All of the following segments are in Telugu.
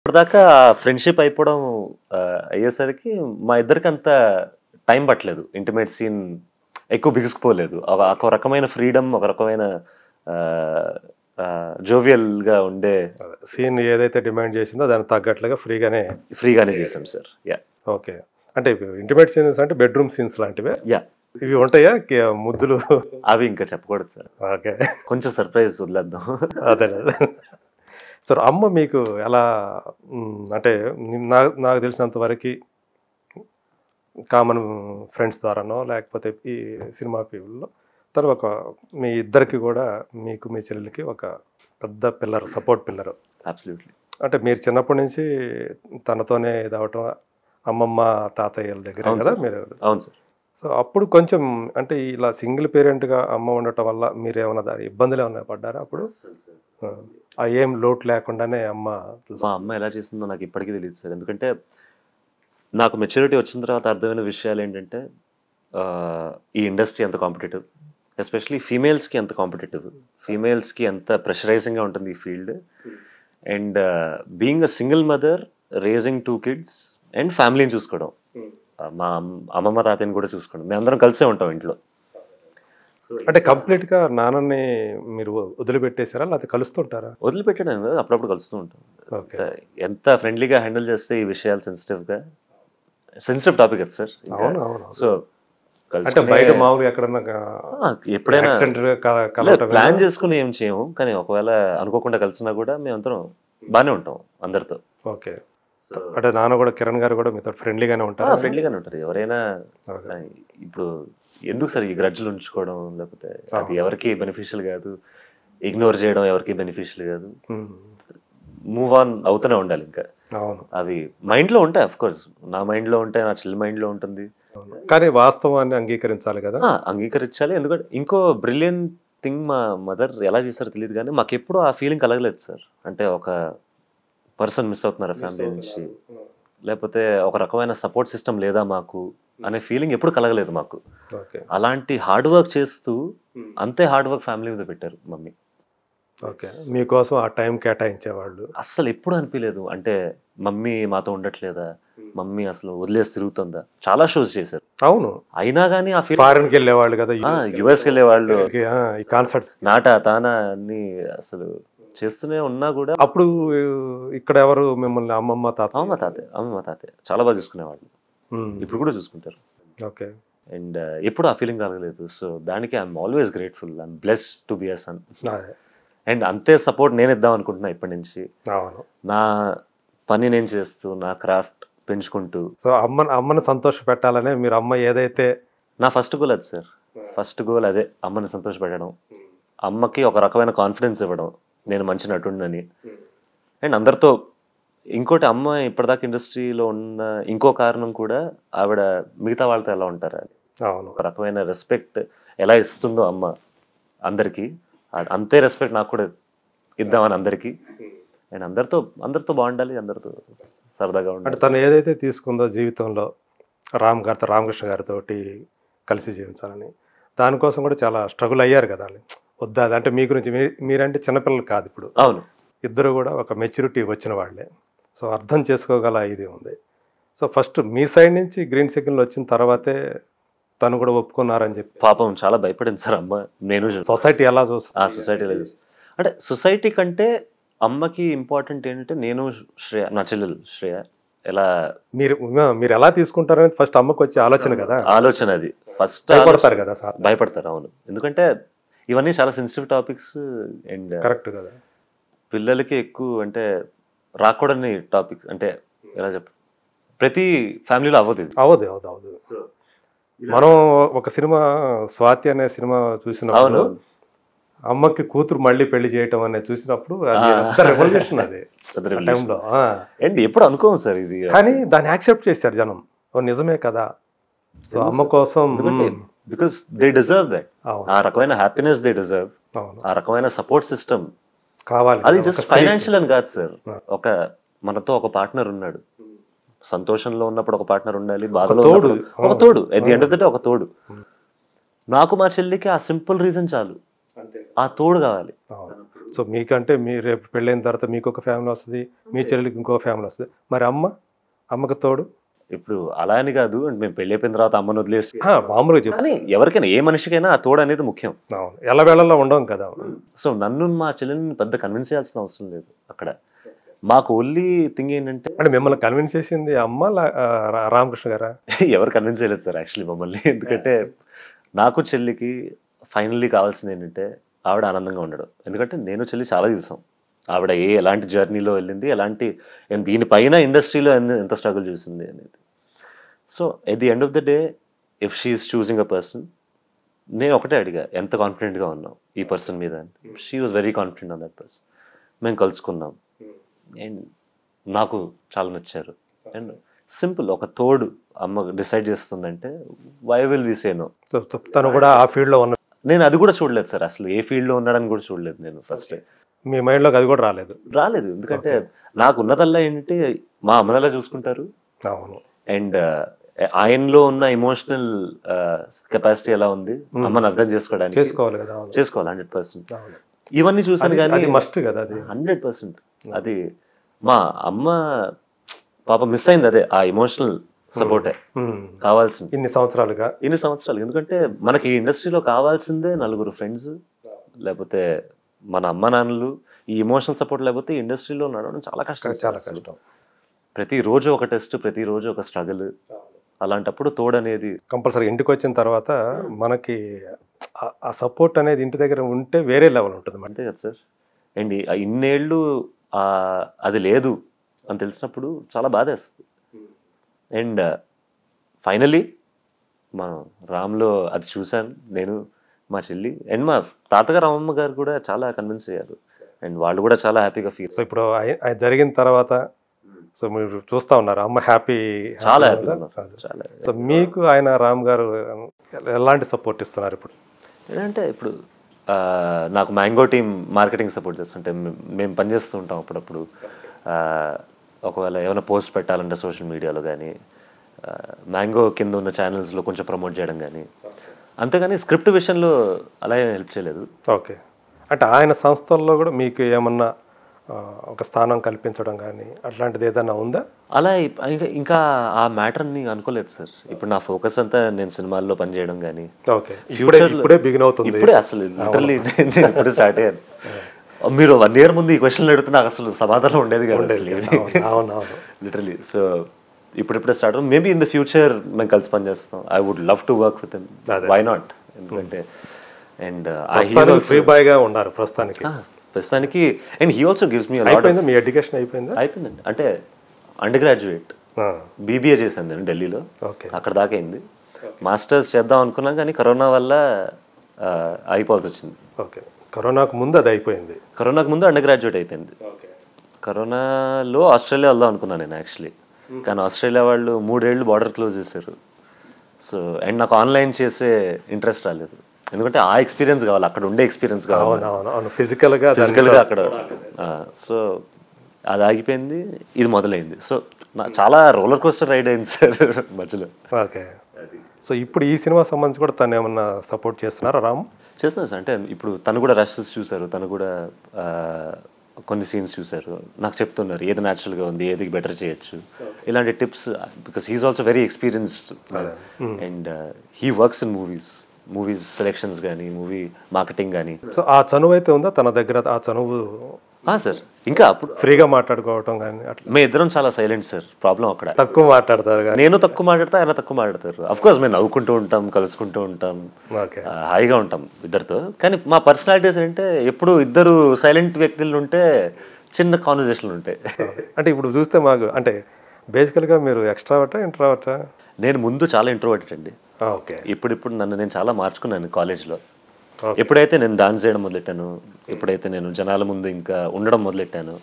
ఇప్పటిదాకా ఫ్రెండ్‌షిప్ అయిపోవడం అయ్యేసరికి మా ఇద్దరికి అంత టైం పట్టలేదు. ఇంటిమేట్ సీన్ ఎక్కువ బిగుసుకుపోలేదు. ఒక రకమైన ఫ్రీడమ్, ఒక రకమైన ఆహ్, జోవియల్‌గా ఉండే సీన్ ఏదైతే డిమాండ్ చేసిందో దానికి తగ్గట్లుగా ఫ్రీగానే చేసాం సార్. యాహ్! ఓకే. అంటే ఇంటిమేట్ సీన్స్ అంటే బెడ్‌రూమ్ సీన్స్ లాంటివే? యాహ్! ఇవి ఉంటాయా? ముద్దులు? అవి ఇంకా చెప్పకూడదు సార్. ఓకే. కొంచెం సర్ప్రైజ్ వదిలేద్దాం. అదే. సో, అమ్మ మీకు ఎలా అంటే నాకు తెలిసినంత వరకి కామన్ ఫ్రెండ్స్ ద్వారానో లేకపోతే ఈ సినిమా పీపుల్‌లో తను మీ ఇద్దరికి కూడా మీకు మీ చెల్లెలికి ఒక పెద్ద పిల్లర్, సపోర్ట్ పిల్లరు. అబ్సల్యూట్‌లీ. అంటే మీరు చిన్నప్పటి నుంచి తనతోనే ఇదవ్వటం అమ్మమ్మ, తాతయ్యల దగ్గరే అవును కదా సార్. మీరు. అవును సార్. సో, అప్పుడు కొంచెం అంటే ఇలా సింగిల్ పేరెంట్‌గా అమ్మ ఉండటం వల్ల మీరేమన్నా ఇబ్బందులేమన్నా పడ్డారా అప్పుడు? ఏం లోటు లేకుండానే అమ్మ మా అమ్మ ఎలా చేసిందో నాకు ఇప్పటికీ తెలీదు సార్. ఎందుకంటే నాకు మెచ్యూరిటీ వచ్చిన తర్వాత అర్థమైన విషయాలేంటంటే ఈ ఇండస్ట్రీ ఎంత కాంపిటీటివ్, ఎస్పెషల్లీ ఫీమేల్స్‌కి ఎంత కాంపిటీటివ్, ఫీమేల్స్‌కి ఎంత ప్రెషరైజింగ్‌గా ఉంటుంది ఈ field. And being a single mother, raising 2 kids and ఫ్యామిలీని చూసుకోవడం. మా అమ్మమ్మ, తాతయ్యని కూడా చూసుకోవడం. మేమందరం కలిసే ఉంటాం ఇంట్లో. అంటే కంప్లీట్‌గా నాన్నని మీరు వదిలిపెట్టేసారా? లేకపోతే కలుస్తుంటారా? వదిలిపెట్టడం కాదు, అప్పుడప్పుడు కలుస్తూ ఉంటాం. ఓకే. ఎంత ఫ్రెండ్లీగా హ్యాండిల్ చేస్తే ఈ విషయాలు సెన్సిటివ్ టాపిక్ అది సార్. అవును. సో అంటే బయట మామూలుగా ఎక్కడన్నా ఎప్పుడైనా కలవటం ప్లాన్ చేసుకుని ఏం చేయము. కానీ ఒకవేళ అనుకోకుండా కలిసినా కూడా మేమందరం బాగానే ఉంటాం అందరితో. ఓకే. అంటే నాన్న కూడా, కిరణ్ గారు కూడా మీతో ఫ్రెండ్లీగానే ఉంటారా? ఫ్రెండ్లీగానే ఉంటారు. ఎవరైనా ఇప్పుడు ఎందుకు సార్ ఈ గ్రడ్జ్లు ఉంచుకోవడం, లేకపోతే అది ఎవరికి బెనిఫిషియల్ కాదు. ఇగ్నోర్ చేయడం ఎవరికి బెనిఫిషియల్ కాదు. మూవ్ ఆన్ అవుతూనే ఉండాలి. ఇంకా అవును, అవి మైండ్లో ఉంటాయి. అఫ్ కోర్స్ నా మైండ్లో ఉంటాయి, నా చెల్లి మైండ్లో ఉంటుంది. కానీ వాస్తవాన్ని అంగీకరించాలి కదా. అంగీకరించాలి. ఎందుకంటే ఇంకో బ్రిలియంట్ థింగ్ మా మదర్ ఎలా చేశారో తెలియదు కానీ మాకు ఎప్పుడూ ఆ ఫీలింగ్ కలగలేదు సార్. అంటే ఒక పర్సన్ మిస్ అవుతున్నారు ఫ్యామిలీ నుంచి, లేకపోతే ఒక రకమైన సపోర్ట్ సిస్టమ్ లేదా మాకు అనే ఫీలింగ్ ఎప్పుడు కలగలేదు మాకు. అలాంటి హార్డ్ వర్క్ చేస్తూ అంతే హార్డ్ వర్క్ ఫ్యామిలీ మీద పెట్టారు మమ్మీ. ఓకే. మీకోసం ఆ టైం కేటాయించేవాళ్ళు. అస్సలు ఎప్పుడు అనిపించలేదు అంటే మమ్మీ మాతో ఉండట్లేదా, మమ్మీ అసలు వదిలేసి తిరుగుతుందా. చాలా షోస్ చేశారు. అవును, అయినా కానీ ఆ ఫీల్ ఫారెన్కి వెళ్ళేవాళ్ళు కదా, యుఎస్కి వెళ్ళేవాళ్ళు, ఈ కాన్సర్ట్స్ నాటా తానా అన్ని అసలు చేస్తూనే ఉన్నా కూడా. అప్పుడు ఇక్కడ ఎవరు మిమ్మల్ని అమ్మమ్మ అమ్మమ్మ తాతయ్య చాలా బాగా చూసుకునేవాళ్ళు. ఇప్పుడు కూడా చూసుకుంటారు. ఓకే. అండ్ ఎప్పుడు ఆ ఫీలింగ్ కలగలేదు. సో దానికి I'm always grateful. I'm blessed to be a son. And అంతే సపోర్ట్ నేను ఇద్దాం అనుకుంటున్నా ఇప్పటి నుంచి. నా పని నేను చేస్తూ, నా క్రాఫ్ట్ పెంచుకుంటూ. సో అమ్మని సంతోష పెట్టాలనే మీరు అమ్మ ఏదైతే. నా ఫస్ట్ గోల్ అది సార్. ఫస్ట్ గోల్ అదే, అమ్మని సంతోష పెట్టడం, అమ్మకి ఒక రకమైన కాన్ఫిడెన్స్ ఇవ్వడం నేను మంచి నటుండని. అండ్ అందరితో ఇంకోటి, అమ్మ ఇప్పటిదాకా ఇండస్ట్రీలో ఉన్న ఇంకో కారణం కూడా ఆవిడ మిగతా వాళ్ళతో ఎలా ఉంటారు అని. ఒక రకమైన రెస్పెక్ట్ ఎలా ఇస్తుందో అమ్మ అందరికీ, అంతే రెస్పెక్ట్ నాకు కూడా ఇద్దామని అందరికీ. అండ్ అందరితో బాగుండాలి, అందరితో సరదాగా ఉండాలి. అంటే తను ఏదైతే తీసుకుందో జీవితంలో రామకృష్ణ గారితో కలిసి జీవించాలని, దానికోసం కూడా చాలా స్ట్రగుల్ అయ్యారు కదా. వద్దా అంటే మీ గురించి, మీరంటే చిన్నపిల్లలు కాదు ఇప్పుడు. అవును, ఇద్దరు కూడా ఒక మెచ్యూరిటీ వచ్చిన వాళ్ళే. సో అర్థం చేసుకోగల ఇది ఉంది. సో ఫస్ట్ మీ సైడ్ నుంచి గ్రీన్ సిగ్నల్ వచ్చిన తర్వాతే తను కూడా ఒప్పుకున్నారని చెప్పి. పాపం చాలా భయపడింది సార్ అమ్మ. నేను సొసైటీ ఎలా చూస్తా, సొసైటీ ఎలా చూస్తా అంటే, సొసైటీ కంటే అమ్మకి ఇంపార్టెంట్ ఏంటంటే నేను, శ్రేయ, నా చెల్లెలు శ్రేయ ఎలా మీరు ఎలా తీసుకుంటారనేది ఫస్ట్ అమ్మకి వచ్చే ఆలోచన కదా. ఆలోచన అది ఫస్ట్ భయపడతారు కదా సార్. భయపడతారు, అవును. ఎందుకంటే ఇవన్నీ చాలా సెన్సిటివ్ టాపిక్స్. అండ్ కరెక్ట్ కదా, పిల్లలకి ఎక్కువ అంటే రాకూడని టాపిక్స్. అంటే ఎలా చెప్ప, ప్రతి ఫ్యామిలీలో అవ్వదు. మనం ఒక సినిమా స్వాతి అనే సినిమా చూసినప్పుడు అమ్మకి కూతురు మళ్ళీ పెళ్లి చేయటం అనేది చూసినప్పుడు రెవల్యూషన్ అది టైంలో. అండ్ ఎప్పుడు అనుకోము సార్ ఇది, కానీ దాన్ని యాక్సెప్ట్ చేశారు జనం. నిజమే కదా. సో అమ్మ కోసం, బికాస్ దే డిజర్వ్ దట్. ఆ రకమైన హ్యాపీనెస్ దే డిజర్వ్, ఆ రకమైన సపోర్ట్ సిస్టమ్ కావాలి. అది జస్ట్ ఫైనాన్షియల్ అని కాదు సార్. మనతో ఒక పార్ట్నర్ ఉన్నాడు. సంతోషంలో ఉన్నప్పుడు ఒక పార్ట్నర్ ఉండాలి, బాధలో ఒక తోడు. At the end of the day ఒక తోడు. నాకు మా చెల్లికి ఆ సింపుల్ రీజన్ చాలు, ఆ తోడు కావాలి. సో మీకంటే మీరు రేపు పెళ్ళైన తర్వాత మీకు ఒక ఫ్యామిలీ వస్తుంది, మీ చెల్లెలికి ఇంకొక ఫ్యామిలీ వస్తుంది. మరి అమ్మకి తోడు ఇప్పుడు అలా అని కాదు, అంటే మేము పెళ్ళి అయిపోయిన తర్వాత అమ్మను వదిలేసి మామూలుగా చెప్పు. కానీ ఎవరికైనా ఏ మనిషికైనా ఆ తోడు అనేది ముఖ్యం. అవును, ఎల్లవేళల్లో ఉండవు కదా. సో నన్ను మా చెల్లెల్ని పెద్ద కన్విన్స్ చేయాల్సిన అవసరం లేదు అక్కడ. మాకు ఓన్లీ థింగ్ ఏంటంటే అంటే మిమ్మల్ని కన్విన్స్ చేసింది అమ్మ రామకృష్ణ గారా? ఎవరు కన్విన్స్ చేయలేదు సార్ యాక్చువల్లీ మమ్మల్ని. ఎందుకంటే నాకు చెల్లికి ఫైనల్లీ కావాల్సింది ఏంటంటే ఆవిడ ఆనందంగా ఉండడం. ఎందుకంటే నేను చెల్లి చాలా చూసాం, ఆవిడ ఎలాంటి జర్నీలో వెళ్ళింది, ఎలాంటి దీనిపైన ఇండస్ట్రీలో ఎంత స్ట్రగుల్ చూసింది అనేది. So at the end of the day if she's choosing a person, నేను ఒకటే అడిగా ఎంత కాన్ఫిడెంట్గా ఉన్నాం ఈ పర్సన్ మీద. She was very confident on that person. మేము కలుసుకున్నాం అండ్ నాకు చాలా నచ్చారు. అండ్ సింపుల్ ఒక తోడు అమ్మ డిసైడ్ చేస్తుందంటే why will we say no. తను కూడా ఆ ఫీల్డ్లో ఉన్న, నేను అది కూడా చూడలేదు సార్, అసలు ఏ ఫీల్డ్లో ఉన్నాడని కూడా చూడలేదు నేను ఫస్ట్. మీ మైండ్లోకి అది కూడా రాలేదు? ఎందుకంటే నాకు ఉన్నదల్లా ఏంటంటే మా అమ్మనలా చూసుకుంటారు. అవును. అండ్ ఆయనలో ఉన్న ఎమోషనల్ కెపాసిటీ ఎలా ఉంది అమ్మని అర్థం చేసుకోవడానికి చేసుకోవాలి 100%. ఇవన్నీ చూసాను కానీ మస్ట్ కదా అది 100%. అది మా అమ్మ పాప మిస్ అయింది, అదే ఆ ఎమోషనల్ సపోర్టే కావాల్సింది ఇన్ని సంవత్సరాలు. ఎందుకంటే మనకి ఈ ఇండస్ట్రీలో కావాల్సిందే నలుగురు ఫ్రెండ్స్, లేకపోతే మన అమ్మ నాన్నలు. ఈ ఎమోషనల్ సపోర్ట్ లేకపోతే ఇండస్ట్రీలో నడవడం చాలా కష్టం. ప్రతిరోజు ఒక టెస్ట్, ప్రతిరోజు ఒక స్ట్రగుల్. అలాంటప్పుడు తోడు అనేది కంపల్సరీ. ఇంటికి వచ్చిన తర్వాత మనకి ఆ సపోర్ట్ అనేది ఇంటి దగ్గర ఉంటే వేరే లెవెల్ ఉంటుంది. అంతే కదా సార్. అండ్ ఇన్నేళ్ళు అది లేదు అని తెలిసినప్పుడు చాలా బాధేస్తుంది. అండ్ ఫైనలీ మనం రామ్లో అది చూశాను నేను, మా చెల్లి అండ్ మా తాతగారు అమ్మమ్మ గారు కూడా చాలా కన్విన్స్ అయ్యారు. అండ్ వాళ్ళు కూడా చాలా హ్యాపీగా ఫీల్. సో ఇప్పుడు జరిగిన తర్వాత సో మీరు చూస్తూ ఉన్నారు అమ్మ హ్యాపీ, చాలా హ్యాపీగా. సో మీకు ఆయన రామ్ గారు ఎలాంటి సపోర్ట్ ఇస్తున్నారు ఇప్పుడు? ఏంటంటే ఇప్పుడు నాకు మ్యాంగో టీమ్ మార్కెటింగ్ సపోర్ట్ చేస్తుంటే మేము పనిచేస్తూ ఉంటాం అప్పుడప్పుడు. ఒకవేళ ఏమైనా పోస్ట్ పెట్టాలంటే సోషల్ మీడియాలో కానీ, మ్యాంగో కింద ఉన్న ఛానల్స్లో కొంచెం ప్రమోట్ చేయడం కానీ, అంతేగాని స్క్రిప్ట్ విషయంలో అలా హెల్ప్ చేయలేదు. ఓకే. అంటే ఆయన సంస్థల్లో కూడా మీకు ఏమన్నా ఒక స్థానం కల్పించడం కానీ అట్లాంటిది ఏదైనా ఉందా? అలా ఇంకా ఆ మ్యాటర్ని అనుకోలేదు సార్. ఇప్పుడు నా ఫోకస్ అంతా నేను సినిమాల్లో పనిచేయడం కానీ. ఓకే, ఇప్పుడే బిగిన్ అవుతుంది. ఇప్పుడే అసలు లిటరల్లీ నేను ఇప్పుడు స్టార్ట్ అయ్యాను. మీరు 1 year ముందు ఈ క్వశ్చన్లు అడిగితే నాకు అసలు సమాధానం ఉండేది కాదు లిటరల్లీ. సో ఇప్పుడిప్పుడే start. Maybe in the future మేము కలిసి పనిచేస్తాం. I would love to work with him, why not? ఎందుకంటే అండ్ ఫ్రీ బాయ్ గా ఉన్నారు ప్రస్తుతానికి. And he also gives me a lot. మీ ఎడ్యుకేషన్ అయిపోయిందండి. అంటే అండర్ గ్రాడ్యుయేట్ బీబీఏ చేశాను నేను ఢిల్లీలో, అక్కడ దాకా అయింది. మాస్టర్స్ చేద్దాం అనుకున్నాం కానీ కరోనా వల్ల అయిపోవాల్సి వచ్చింది. ఓకే, కరోనాకు ముందు అది అయిపోయింది. కరోనాకు ముందు అండర్ గ్రాడ్యుయేట్ అయిపోయింది. కరోనాలో ఆస్ట్రేలియా వెళ్దాం అనుకున్నాను నేను యాక్చువల్లీ, కానీ ఆస్ట్రేలియా వాళ్ళు 3 ఏళ్ళు బార్డర్ క్లోజ్ చేశారు. సో అండ్ నాకు ఆన్లైన్ చేసే ఇంట్రెస్ట్ రాలేదు, ఎందుకంటే ఆ ఎక్స్పీరియన్స్ కావాలి, అక్కడ ఉండే ఎక్స్పీరియన్స్ కావాలి ఫిజికల్గా అక్కడ. సో అది ఆగిపోయింది, ఇది మొదలైంది. సో చాలా రోలర్ కోస్టర్ రైడ్ అయింది సార్ మధ్యలో. ఓకే. సో ఇప్పుడు ఈ సినిమా సంబంధించి కూడా తను ఏమన్నా సపోర్ట్ చేస్తున్నారా రామ్? చేస్తున్నారు సార్. అంటే ఇప్పుడు తను కూడా రషెస్ చూసారు, తను కూడా కొన్ని సీన్స్ చూసారు, నాకు చెప్తున్నారు ఏది న్యాచురల్గా ఉంది, ఏది బెటర్ చేయొచ్చు, ఇలాంటి tips. Because he's also very experienced and he works in movies selections కానీ, మూవీ మార్కెటింగ్ కానీ. సో ఆ చనువు అయితే ఉందా తన దగ్గర? ఆ చనువు సార్ ఇంకా అప్పుడు ఫ్రీగా మాట్లాడుకోవటం కానీ అట్లా? మేము ఇద్దరం చాలా సైలెంట్ సార్. ప్రాబ్లం అక్కడ తక్కువ మాట్లాడతారు, నేను తక్కువ మాట్లాడతా, ఆయన తక్కువ మాట్లాడతారు. అఫ్ కోర్స్ మేము నవ్వుకుంటూ ఉంటాం, కలుసుకుంటూ ఉంటాం, హాయిగా ఉంటాం ఇద్దరితో. కానీ మా పర్సనాలిటీస్ అంటే ఎప్పుడు ఇద్దరు సైలెంట్ వ్యక్తులు ఉంటే చిన్న కాన్వర్జేషన్లు ఉంటాయి. అంటే ఇప్పుడు చూస్తే మాకు అంటే బేసికల్గా మీరు ఎక్స్ట్రావర్టా ఇంట్రావర్టా? నేను ముందు చాలా ఇంట్రోవర్టెడ్ అండి. ఓకే. ఇప్పుడు నన్ను నేను చాలా మార్చుకున్నాను కాలేజ్లో. ఎప్పుడైతే నేను డాన్స్ చేయడం మొదలెట్టాను, ఎప్పుడైతే నేను జనాల ముందు ఇంకా ఉండడం మొదలెట్టాను,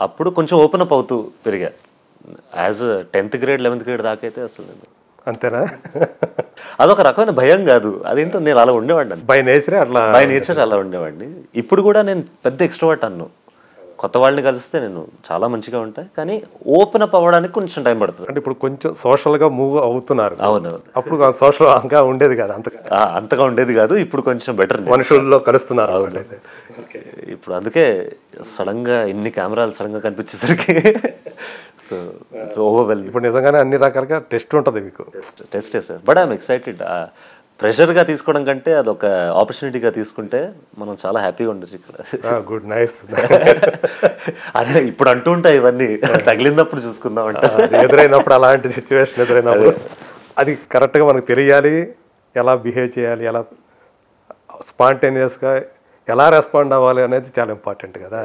అప్పుడు కొంచెం ఓపెన్ అప్ అవుతూ పెరిగా. As 10th grade 11th grade దాకా అయితే అసలు నేను అంతేనా? అదొక రకమైన భయం కాదు, అదేంటో నేను అలా ఉండేవాడిని. బై నేచర్ అలా ఉండేవాడిని. ఇప్పుడు కూడా నేను పెద్ద ఎక్స్ట్రోవర్ట్ అన్ను, కొత్త వాళ్ళని కలిస్తే నేను చాలా మంచిగా ఉంటాయి, కానీ ఓపెన్ అప్ అవ్వడానికి కొంచెం టైం పడుతుంది. అంటే ఇప్పుడు కొంచెం సోషల్గా మూవ్ అవుతున్నారు. అవునవును. అప్పుడు సోషల్ అంగా ఉండేది కాదు, అంతగా ఉండేది కాదు, ఇప్పుడు కొంచెం బెటర్. మనుషుల్లో కలుస్తున్నారు. ఇప్పుడు అందుకే సడన్ గా ఇన్ని కెమెరాలు సడన్ గా కనిపించేసరికి సో ఓవర్వెల్. ఇప్పుడు నిజంగానే అన్ని రకాలుగా టెస్ట్ ఉంటుంది మీకు. టెస్టే సార్, బట్ ఐఎమ్ ఎక్సైటెడ్. ప్రెషర్గా తీసుకోవడం కంటే అదొక ఆపర్చునిటీగా తీసుకుంటే మనం చాలా హ్యాపీగా ఉండొచ్చు ఇక్కడ. Good, nice. అదే ఇప్పుడు అంటూ ఉంటాయి ఇవన్నీ, తగిలినప్పుడు చూసుకుందాం అంటే. ఎదురైనప్పుడు, అలాంటి సిచ్యువేషన్ ఎదురైనప్పుడు అది కరెక్ట్గా మనకు తెలియాలి, ఎలా బిహేవ్ చేయాలి, ఎలా స్పాంటేనియస్గా ఎలా రెస్పాండ్ అవ్వాలి అనేది చాలా ఇంపార్టెంట్ కదా.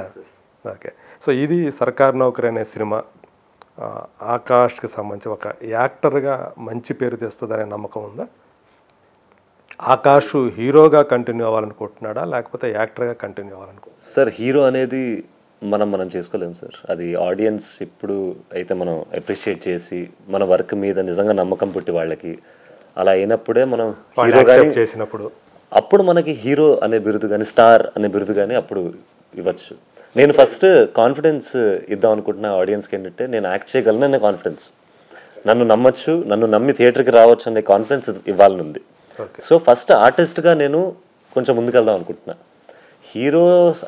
ఓకే, సో ఇది సర్కార్ నౌకరి అనే సినిమా ఆకాష్కి సంబంధించి ఒక యాక్టర్గా మంచి పేరు తెస్తుందనే నమ్మకం ఉందా? ఆకాష్ హీరోగా కంటిన్యూ అవ్వాలనుకుంటున్నాడా, లేకపోతే యాక్టర్గా కంటిన్యూ అవ్వాలనుకుంటున్నాడా? సార్, హీరో అనేది మనం చేసుకోలేము సార్. అది ఆడియన్స్ ఇప్పుడు అయితే మనం అప్రిషియేట్ చేసి మన వర్క్ మీద నిజంగా నమ్మకం పుట్టి వాళ్ళకి అలా అయినప్పుడే మనం హీరోగా చేసినప్పుడు అప్పుడు మనకి హీరో అనే బిరుదు కానీ స్టార్ అనే బిరుదు కానీ అప్పుడు ఇవ్వచ్చు. నేను ఫస్ట్ కాన్ఫిడెన్స్ ఇద్దాం అనుకుంటున్న ఆడియన్స్కి ఏంటంటే నేను యాక్ట్ చేయగలను అనే కాన్ఫిడెన్స్, నన్ను నమ్మచ్చు, నన్ను నమ్మి థియేటర్కి రావచ్చు అనే కాన్ఫిడెన్స్ ఇవ్వాలనుంది. సో ఫస్ట్ ఆర్టిస్ట్గా నేను కొంచెం ముందుకెళ్దాం అనుకుంటున్నా. హీరో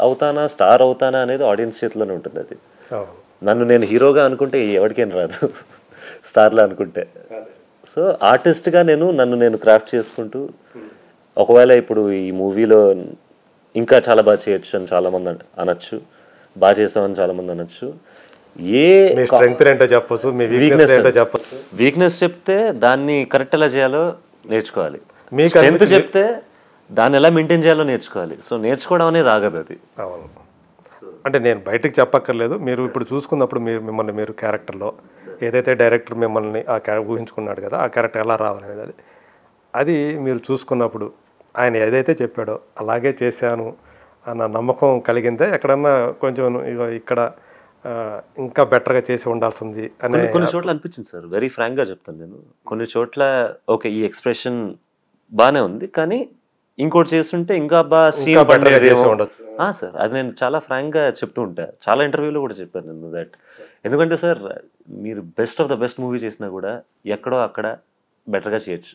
అవుతానా స్టార్ అవుతానా అనేది ఆడియన్స్ చేతిలోనే ఉంటుంది. అది నన్ను నేను హీరోగా అనుకుంటే ఎవరికేం రాదు, స్టార్లా అనుకుంటే. సో ఆర్టిస్ట్గా నన్ను నేను క్రాఫ్ట్ చేసుకుంటూ, ఒకవేళ ఇప్పుడు ఈ మూవీలో ఇంకా చాలా బాగా చేయొచ్చు అని చాలామంది అనొచ్చు, బాగా చేసామని చాలామంది అనొచ్చు. వీక్నెస్ చెప్తే దాన్ని కరెక్ట్ ఎలా చేయాలో నేర్చుకోవాలి, స్ట్రెంత్ చెప్తే దాన్ని ఎలా మెయింటైన్ చేయాలో నేర్చుకోవాలి. సో నేర్చుకోవడం అనేది ఆగదు అది. అవును, అంటే నేను బయటకు చెప్పక్కర్లేదు, మీరు ఇప్పుడు చూసుకున్నప్పుడు మిమ్మల్ని మీరు క్యారెక్టర్లో ఏదైతే డైరెక్టర్ మిమ్మల్ని ఆ ఊహించుకున్నాడు కదా, ఆ క్యారెక్టర్ ఎలా రావాలనేది అది మీరు చూసుకున్నప్పుడు ఆయన ఏదైతే చెప్పాడో అలాగే చేశాను అన్న నమ్మకం కలిగిందే? ఎక్కడన్నా కొంచెం ఇక్కడ ఇంకా బెటర్గా చేసి ఉండాల్సింది అని కొన్ని చోట్ల అనిపించింది సార్. వెరీ ఫ్రాంక్గా చెప్తాను నేను. కొన్ని చోట్ల ఓకే ఈ ఎక్స్ప్రెషన్ బాగానే ఉంది, కానీ ఇంకోటి చేస్తుంటే ఇంకా బాగా సీన్ ఉండొచ్చు సార్. అది నేను చాలా ఫ్రాంక్గా చెప్తూ ఉంటాను, చాలా ఇంటర్వ్యూలో కూడా చెప్పాను నేను దట్. ఎందుకంటే సార్, మీరు best of the best movie చేసినా కూడా ఎక్కడో అక్కడ బెటర్గా చేయొచ్చు.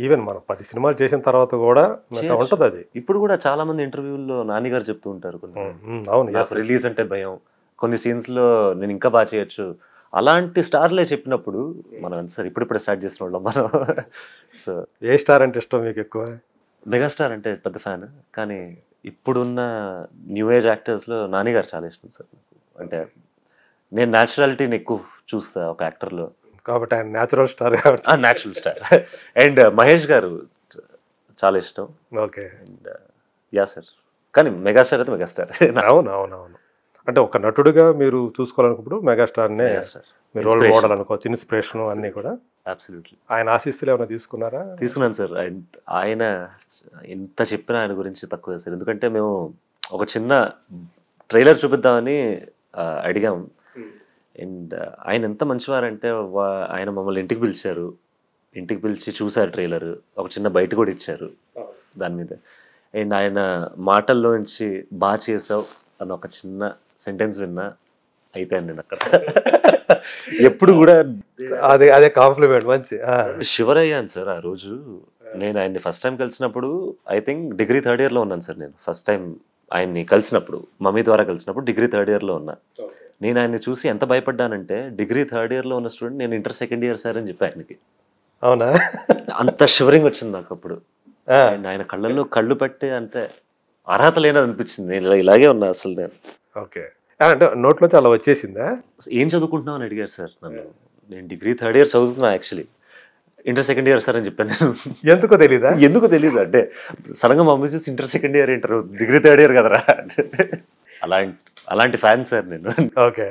ఈవెన్ మనం 10 సినిమాలు చేసిన తర్వాత కూడా ఉంటుంది అది. ఇప్పుడు కూడా చాలా మంది ఇంటర్వ్యూల్లో నాని గారు చెప్తూ ఉంటారు, రిలీజ్ అంటే భయం, కొన్ని సీన్స్ లో నేను ఇంకా బాగా చేయొచ్చు. అలాంటి స్టార్లే చెప్పినప్పుడు మనం సార్ ఇప్పుడు స్టార్ట్ చేసిన వాళ్ళం మనం. సో ఏ స్టార్ అంటే ఇష్టం మీకు ఎక్కువ? మెగాస్టార్ అంటే పెద్ద ఫ్యాన్, కానీ ఇప్పుడున్న న్యూ ఏజ్ యాక్టర్స్లో నాని గారు చాలా ఇష్టం సార్. అంటే నేను న్యాచురాలిటీని ఎక్కువ చూస్తా ఒక యాక్టర్లో, కాబట్టి ఆయన న్యాచురల్ స్టార్. అండ్ మహేష్ గారు చాలా ఇష్టం. ఓకే, యా సార్, కానీ మెగాస్టార్ అయితే మెగాస్టార్. అవును, అంటే ఒక నటుడిగా మీరు చూసుకోవాలనుకున్నప్పుడు మెగాస్టార్నే మీరు రోల్ మోడల్ అనుకోవచ్చు, ఇన్స్పిరేషన్ అన్నీ కూడా. అబ్సల్యూట్లీ. ఆయన ఆశీస్సులు ఏమైనా తీసుకున్నారా? తీసుకున్నాను సార్. ఆయన ఎంత చెప్పినా ఆయన గురించి తక్కువ సార్. ఎందుకంటే మేము ఒక చిన్న ట్రైలర్ చూపిద్దామని అడిగాం, అండ్ ఆయన ఎంత మంచివారంటే ఆయన మమ్మల్ని ఇంటికి పిలిచి చూశారు ట్రైలర్, ఒక చిన్న బయట కూడా ఇచ్చారు దాని మీద. అండ్ ఆయన మాటల్లో నుంచి బాగా చేసావు అని ఒక చిన్న సెంటెన్స్ విన్నా అయిపోయాను నేను అక్కడ. ఎప్పుడు కూడా అదే కాంప్లిమెంట్ మంచి షివర్ అయ్యాను సార్. ఆ రోజు నేను ఆయన్ని ఫస్ట్ టైం కలిసినప్పుడు I think degree 3rd year లో ఉన్నాను సార్. నేను ఫస్ట్ టైం ఆయన్ని కలిసినప్పుడు, మమ్మీ ద్వారా కలిసినప్పుడు డిగ్రీ 3rd year లో ఉన్నా. నేను ఆయన్ని చూసి ఎంత భయపడ్డానంటే, డిగ్రీ 3rd year లో ఉన్న స్టూడెంట్ నేను ఇంటర్ 2nd year సార్ అని చెప్పి ఆయనకి. అవునా? అంత షివరింగ్ వచ్చింది నాకు అప్పుడు. ఆయన కళ్ళల్లో కళ్ళు పెట్టి అంటే అర్హత లేనది అనిపించింది. నేను ఇలాగే ఉన్నా అసలు నేను. ఓకే, అంటే నోట్లో చాలా వచ్చేసిందా? ఏం చదువుకుంటున్నావు అని అడిగారు సార్ నన్ను. నేను డిగ్రీ 3rd year చదువుతున్నా, actually inter 2nd year sir అని చెప్పాను నేను. ఎందుకు తెలీదు అంటే సడన్గా మమ్మీ చూసి inter 2nd year degree 3rd year కదరా. అలాంటి ఫ్యాన్ సార్ నేను. ఓకే.